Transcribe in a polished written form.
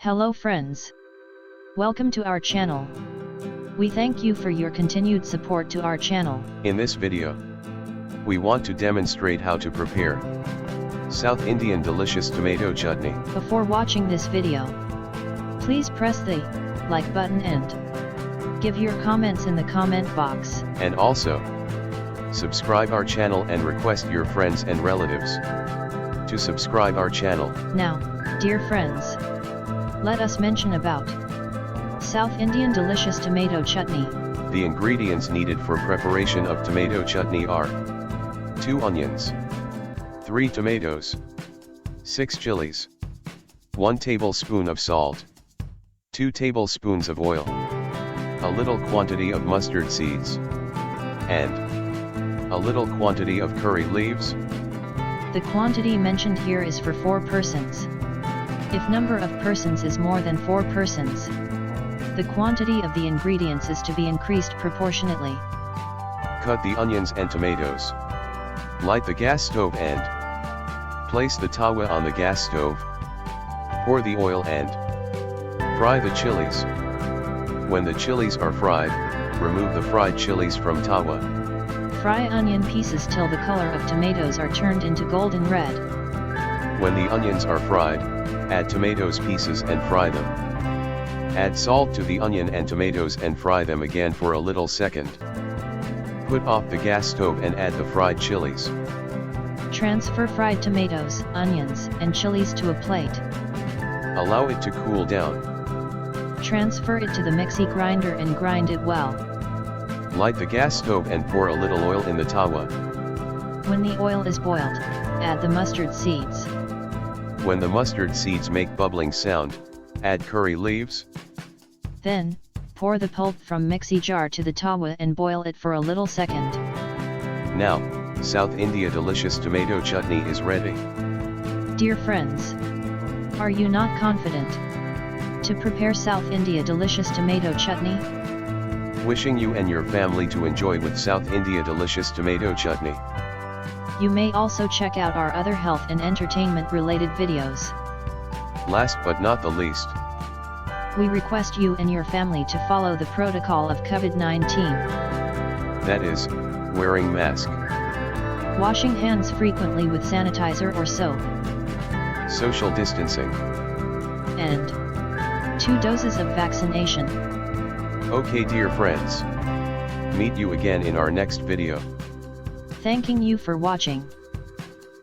Hello friends. Welcome to our channel. We thank you for your continued support to our channel. In this video, we want to demonstrate how to prepare South Indian delicious tomato chutney. Before watching this video, please press the like button and give your comments in the comment box. And also, subscribe our channel and request your friends and relatives to subscribe our channel. Now, dear friends, let us mention about South Indian delicious tomato chutney. The ingredients needed for preparation of tomato chutney are 2 onions, 3 tomatoes, 6 chilies, 1 tablespoon of salt, 2 tablespoons of oil, a little quantity of mustard seeds, and a little quantity of curry leaves. The quantity mentioned here is for 4 persons. If number of persons is more than 4 persons, the quantity of the ingredients is to be increased proportionately. Cut the onions and tomatoes. Light the gas stove and place the tawa on the gas stove. Pour the oil and fry the chilies. When the chilies are fried, remove the fried chilies from tawa. Fry onion pieces till the color of tomatoes are turned into golden red. When the onions are fried, add tomatoes pieces and fry them. Add salt to the onion and tomatoes and fry them again for a little second. Put off the gas stove and add the fried chilies. Transfer fried tomatoes, onions, and chilies to a plate. Allow it to cool down. Transfer it to the mixie grinder and grind it well. Light the gas stove and pour a little oil in the tawa. When the oil is boiled, add the mustard seeds. When the mustard seeds make bubbling sound, add curry leaves. Then, pour the pulp from mixie jar to the tawa and boil it for a little second. Now, South India delicious tomato chutney is ready. Dear friends, are you not confident to prepare South India delicious tomato chutney? Wishing you and your family to enjoy with South India delicious tomato chutney. You may also check out our other health and entertainment related videos. Last but not the least, we request you and your family to follow the protocol of COVID-19. That is, wearing mask, washing hands frequently with sanitizer or soap, social distancing, and 2 doses of vaccination. Okay dear friends, meet you again in our next video. Thanking you for watching.